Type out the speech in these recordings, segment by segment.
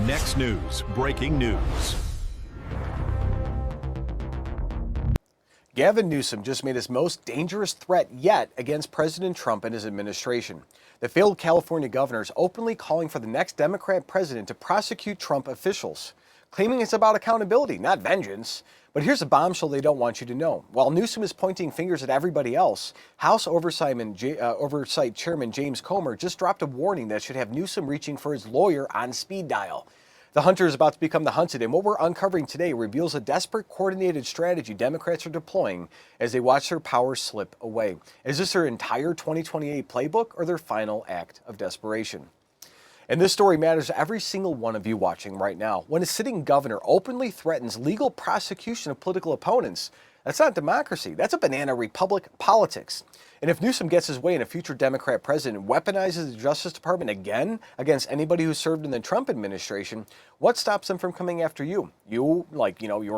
Next news, breaking news. Gavin Newsom just made his most dangerous threat yet against President Trump and his administration. The failed California governor is openly calling for the next Democrat president to prosecute Trump officials, claiming it's about accountability, not vengeance. But here's a bombshell they don't want you to know. While Newsom is pointing fingers at everybody else, House Oversight Chairman James Comer just dropped a warning that should have Newsom reaching for his lawyer on speed dial. The hunter is about to become the hunted, and what we're uncovering today reveals a desperate, coordinated strategy Democrats are deploying as they watch their power slip away. Is this their entire 2028 playbook or their final act of desperation? And this story matters to every single one of you watching right now. When a sitting governor openly threatens legal prosecution of political opponents, that's not democracy. That's a banana republic politics. And if Newsom gets his way and a future Democrat president weaponizes the Justice Department again against anybody who served in the Trump administration, what stops them from coming after you? Your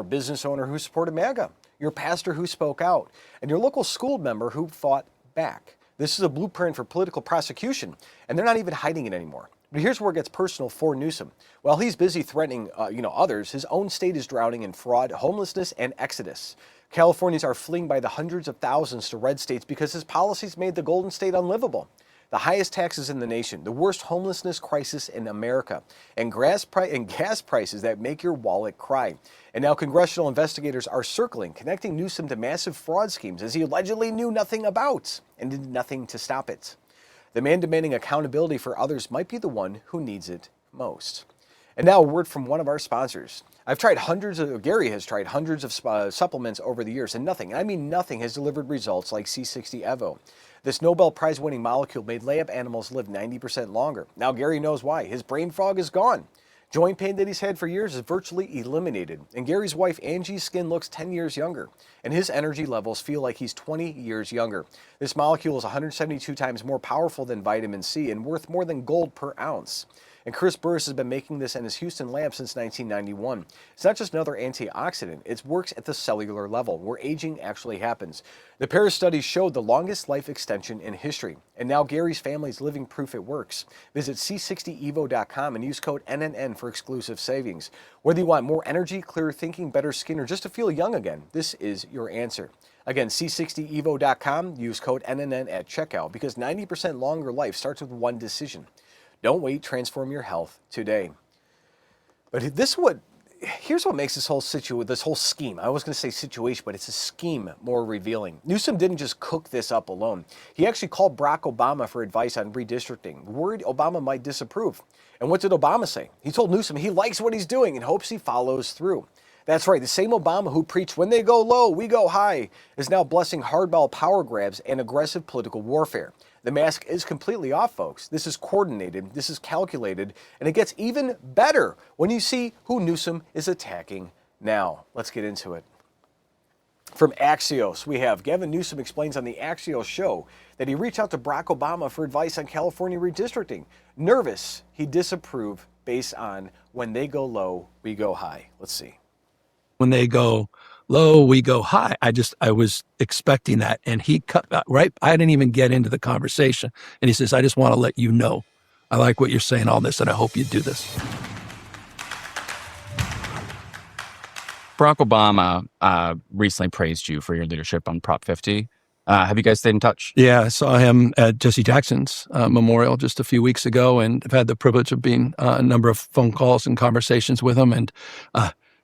business owner who supported MAGA, your pastor who spoke out, and your local school member who fought back. This is a blueprint for political prosecution, and they're not even hiding it anymore. But here's where it gets personal for Newsom. While he's busy threatening, others, his own state is drowning in fraud, homelessness, and exodus. Californians are fleeing by the hundreds of thousands to red states because his policies made the Golden State unlivable. The highest taxes in the nation, the worst homelessness crisis in America, and gas prices that make your wallet cry. And now congressional investigators are circling, connecting Newsom to massive fraud schemes as he allegedly knew nothing about and did nothing to stop it. The man demanding accountability for others might be the one who needs it most. And now a word from one of our sponsors. Gary has tried hundreds of supplements over the years, and nothing, I mean nothing, has delivered results like C60 Evo. This Nobel Prize-winning molecule made lab animals live 90% longer. Now Gary knows why. His brain fog is gone. Joint pain that he's had for years is virtually eliminated. And Gary's wife Angie's skin looks 10 years younger. And his energy levels feel like he's 20 years younger. This molecule is 172 times more powerful than vitamin C and worth more than gold per ounce. And Chris Burris has been making this in his Houston lab since 1991. It's not just another antioxidant. It works at the cellular level, where aging actually happens. The Paris study showed the longest life extension in history. And now Gary's family is living proof it works. Visit c60evo.com and use code NNN for exclusive savings. Whether you want more energy, clearer thinking, better skin, or just to feel young again, this is your answer. Again, c60evo.com, use code NNN at checkout because 90% longer life starts with one decision. Don't wait, transform your health today. But here's what makes this whole scheme, I was going to say situation, but it's a scheme, more revealing. Newsom didn't just cook this up alone. He actually called Barack Obama for advice on redistricting, worried Obama might disapprove. And what did Obama say? He told Newsom he likes what he's doing and hopes he follows through. That's right, the same Obama who preached when they go low, we go high, is now blessing hardball power grabs and aggressive political warfare. The mask is completely off, folks. This is coordinated, this is calculated, and it gets even better when you see who Newsom is attacking now. Let's get into it. From Axios, we have Gavin Newsom explains on the Axios show that he reached out to Barack Obama for advice on California redistricting. Nervous, he disapproved based on when they go low, we go high. Let's see. When they go low, we go high. I was expecting that. And he cut right. I didn't even get into the conversation. And he says, I just want to let you know, I like what you're saying, all this, and I hope you do this. Barack Obama recently praised you for your leadership on Prop 50. Have you guys stayed in touch? Yeah, I saw him at Jesse Jackson's memorial just a few weeks ago, and I've had the privilege of being a number of phone calls and conversations with him. And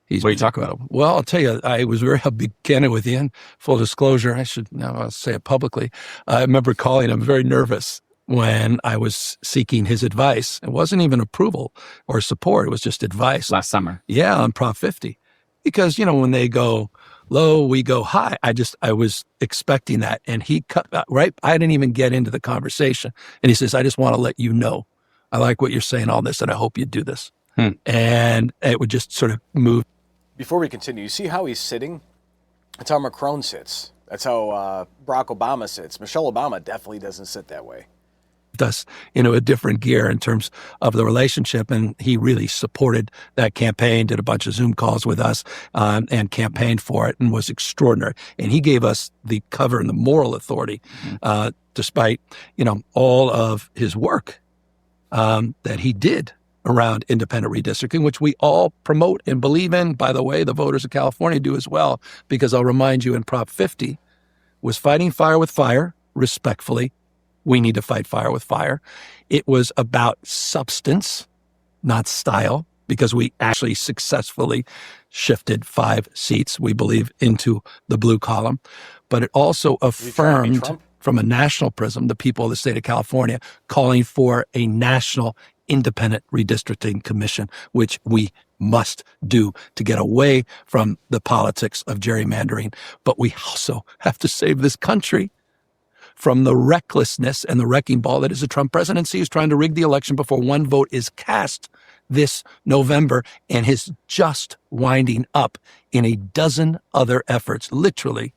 what do you talk about? Well, I'll tell you, I'll be candid with you. And full disclosure, I'll say it publicly. I remember calling him very nervous when I was seeking his advice. It wasn't even approval or support. It was just advice. Last summer. Yeah, on Prop 50. Because, when they go low, we go high. I was expecting that. And he cut right. I didn't even get into the conversation. And he says, I just want to let you know, I like what you're saying, all this, and I hope you do this. And it would just sort of move. Before we continue, you see how he's sitting? That's how Macron sits. That's how Barack Obama sits. Michelle Obama definitely doesn't sit that way. Us, a different gear in terms of the relationship. And he really supported that campaign, did a bunch of Zoom calls with us and campaigned for it and was extraordinary. And he gave us the cover and the moral authority, despite, all of his work that he did around independent redistricting, which we all promote and believe in. By the way, the voters of California do as well, because I'll remind you, in Prop 50 was fighting fire with fire, respectfully. We need to fight fire with fire. It was about substance, not style, because we actually successfully shifted 5 seats, we believe, into the blue column. But it also affirmed, from a national prism, the people of the state of California calling for a national independent redistricting commission, which we must do to get away from the politics of gerrymandering. But we also have to save this country from the recklessness and the wrecking ball that is the Trump presidency, who's trying to rig the election before one vote is cast this November, and is just winding up in a dozen other efforts, literally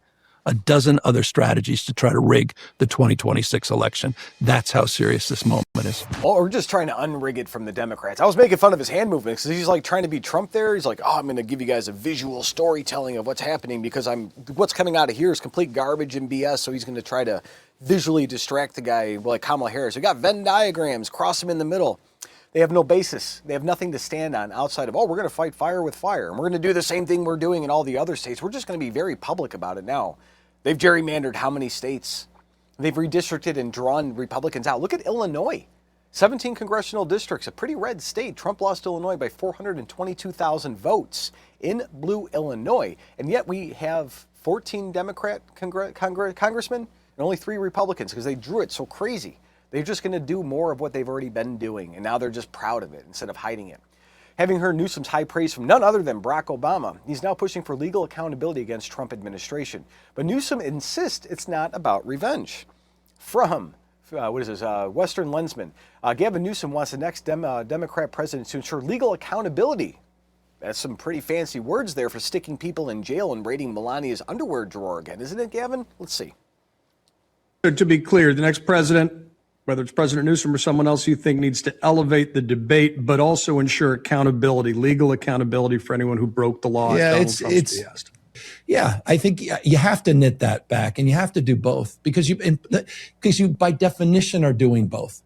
a dozen other strategies to try to rig the 2026 election. That's how serious this moment is. Well, we're just trying to unrig it from the Democrats. I was making fun of his hand movements because he's like trying to be Trump there. He's like, oh, I'm going to give you guys a visual storytelling of what's happening because what's coming out of here is complete garbage and BS. So he's going to try to visually distract the guy like Kamala Harris. We got Venn diagrams, cross them in the middle. They have no basis. They have nothing to stand on outside of, oh, we're going to fight fire with fire. And we're going to do the same thing we're doing in all the other states. We're just going to be very public about it now. They've gerrymandered how many states? They've redistricted and drawn Republicans out. Look at Illinois. 17 congressional districts, a pretty red state. Trump lost Illinois by 422,000 votes in blue Illinois. And yet we have 14 Democrat congressmen and only 3 Republicans because they drew it so crazy. They're just going to do more of what they've already been doing. And now they're just proud of it instead of hiding it. Having heard Newsom's high praise from none other than Barack Obama, he's now pushing for legal accountability against Trump administration. But Newsom insists it's not about revenge. From, Western Lensman, Gavin Newsom wants the next Democrat president to ensure legal accountability. That's some pretty fancy words there for sticking people in jail and raiding Melania's underwear drawer again, isn't it, Gavin? Let's see. To be clear, the next president, whether it's President Newsom or someone else you think, needs to elevate the debate, but also ensure accountability, legal accountability for anyone who broke the law. Yeah, yeah, I think you have to knit that back, and you have to do both because you by definition are doing both.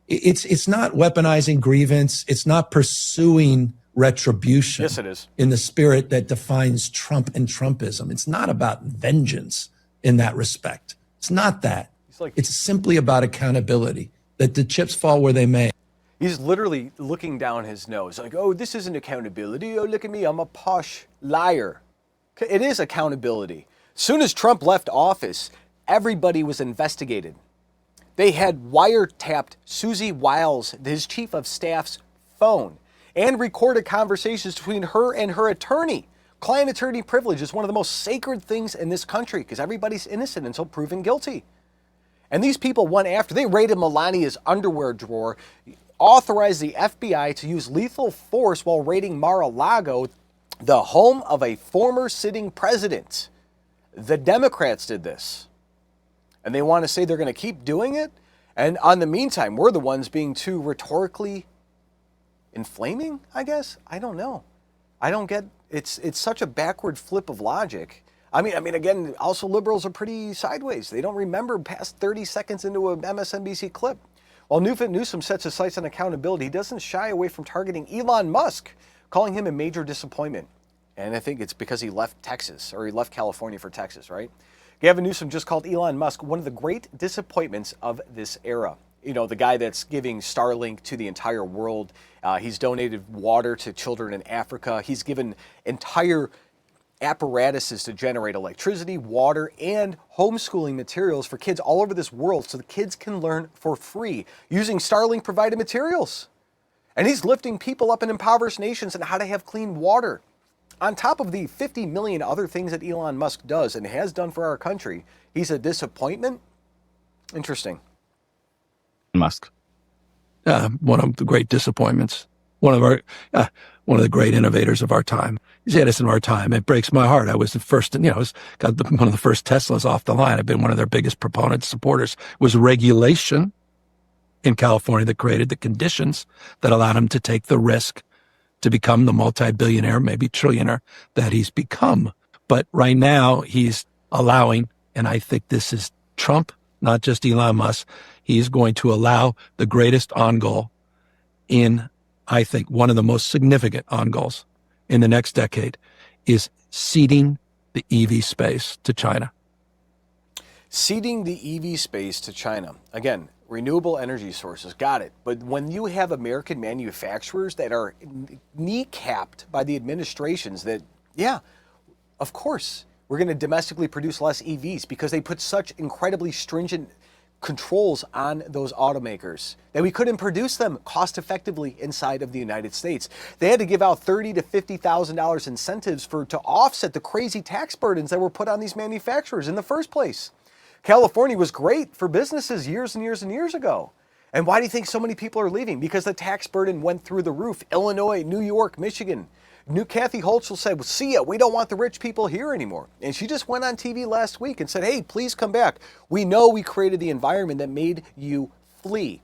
It's not weaponizing grievance. It's not pursuing retribution. Yes, it is. In the spirit that defines Trump and Trumpism. It's not about vengeance in that respect. It's not that. It's simply about accountability, that the chips fall where they may. He's literally looking down his nose like, oh, this isn't accountability. Oh, look at me. I'm a posh liar. It is accountability. As soon as Trump left office, everybody was investigated. They had wiretapped Susie Wiles, his chief of staff's phone, and recorded conversations between her and her attorney. Client-attorney privilege is one of the most sacred things in this country because everybody's innocent until proven guilty. And these people went after, they raided Melania's underwear drawer, authorized the FBI to use lethal force while raiding Mar-a-Lago, the home of a former sitting president. The Democrats did this. And they want to say they're going to keep doing it. And on the meantime, we're the ones being too rhetorically inflaming, I guess. I don't know. I don't get, it's such a backward flip of logic. I mean, again, also liberals are pretty sideways. They don't remember past 30 seconds into an MSNBC clip. While Newsom sets his sights on accountability, he doesn't shy away from targeting Elon Musk, calling him a major disappointment. And I think it's because he left Texas, or he left California for Texas, right? Gavin Newsom just called Elon Musk one of the great disappointments of this era. You know, the guy that's giving Starlink to the entire world. He's donated water to children in Africa. He's given entire apparatuses to generate electricity, water, and homeschooling materials for kids all over this world so the kids can learn for free using Starlink provided materials. And he's lifting people up in impoverished nations on how to have clean water. On top of the 50 million other things that Elon Musk does and has done for our country, he's a disappointment? Interesting. Musk. One of the great disappointments. One of the great innovators of our time. He's Edison of our time. It breaks my heart. I was the first, one of the first Teslas off the line. I've been one of their biggest proponents, supporters. It was regulation in California that created the conditions that allowed him to take the risk to become the multi-billionaire, maybe trillionaire that he's become. But right now he's allowing, and I think this is Trump, not just Elon Musk, he's going to allow the greatest on goal in I think one of the most significant on goals in the next decade is ceding the EV space to China. Ceding the EV space to China. Again, renewable energy sources, got it. But when you have American manufacturers that are kneecapped by the administrations that, yeah, of course, we're going to domestically produce less EVs because they put such incredibly stringent controls on those automakers that we couldn't produce them cost effectively inside of the United States. They had to give out $30,000 to $50,000 incentives to offset the crazy tax burdens that were put on these manufacturers in the first place. California was great for businesses years and years and years ago. And why do you think so many people are leaving? Because the tax burden went through the roof. Illinois, New York, Michigan. New Kathy Hochul said, well, see ya, we don't want the rich people here anymore. And she just went on TV last week and said, hey, please come back. We know we created the environment that made you flee.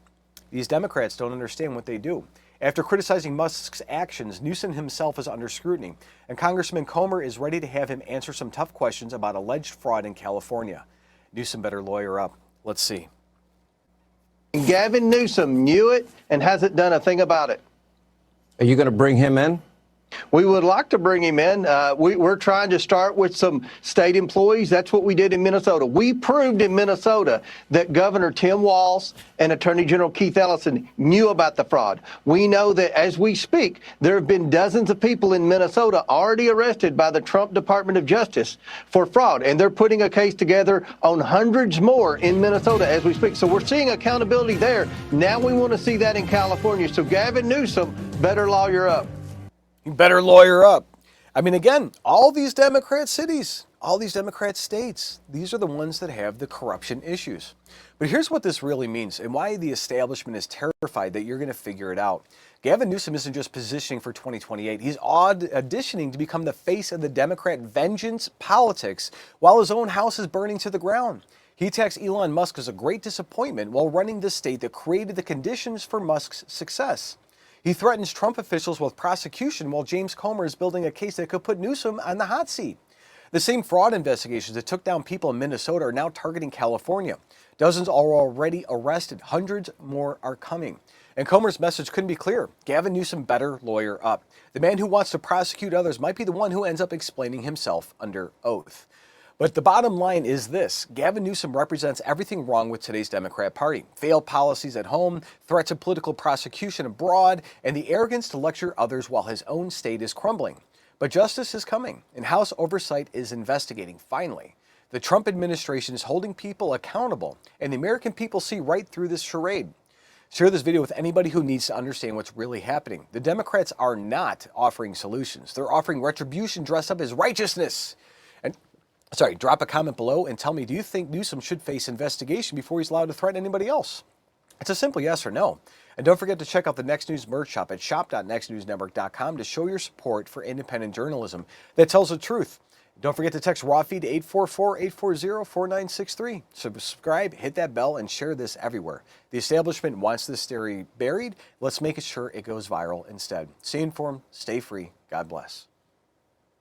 These Democrats don't understand what they do. After criticizing Musk's actions, Newsom himself is under scrutiny. And Congressman Comer is ready to have him answer some tough questions about alleged fraud in California. Newsom better lawyer up. Let's see. Gavin Newsom knew it and hasn't done a thing about it. Are you going to bring him in? We would like to bring him in. We're trying to start with some state employees. That's what we did in Minnesota. We proved in Minnesota that Governor Tim Walz and Attorney General Keith Ellison knew about the fraud. We know that as we speak, there have been dozens of people in Minnesota already arrested by the Trump Department of Justice for fraud, and they're putting a case together on hundreds more in Minnesota as we speak. So we're seeing accountability there. Now we want to see that in California. So Gavin Newsom better lawyer up. You better lawyer up. I mean, again, all these Democrat cities, all these Democrat states, these are the ones that have the corruption issues. But here's what this really means and why the establishment is terrified that you're going to figure it out. Gavin Newsom isn't just positioning for 2028. He's auditioning to become the face of the Democrat vengeance politics while his own house is burning to the ground. He attacks Elon Musk as a great disappointment while running the state that created the conditions for Musk's success. He threatens Trump officials with prosecution while James Comer is building a case that could put Newsom on the hot seat. The same fraud investigations that took down people in Minnesota are now targeting California. Dozens are already arrested. Hundreds more are coming. And Comer's message couldn't be clearer. Gavin Newsom better lawyer up. The man who wants to prosecute others might be the one who ends up explaining himself under oath. But the bottom line is this. Gavin Newsom represents everything wrong with today's Democrat Party. Failed policies at home, threats of political prosecution abroad, and the arrogance to lecture others while his own state is crumbling. But justice is coming, and House Oversight is investigating, finally. The Trump administration is holding people accountable, and the American people see right through this charade. Share this video with anybody who needs to understand what's really happening. The Democrats are not offering solutions. They're offering retribution dressed up as righteousness. Drop a comment below and tell me, do you think Newsom should face investigation before he's allowed to threaten anybody else? It's a simple yes or no. And don't forget to check out the Next News merch shop at shop.nextnewsnetwork.com to show your support for independent journalism that tells the truth. Don't forget to text raw feed to 844-840-4963. Subscribe, hit that bell, and share this everywhere. The establishment wants this theory buried. Let's make sure it goes viral instead. Stay informed, stay free. God bless.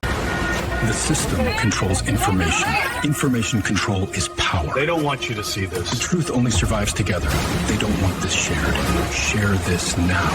The system controls information. Information control is power. They don't want you to see this. The truth only survives together. They don't want this shared. Share this now.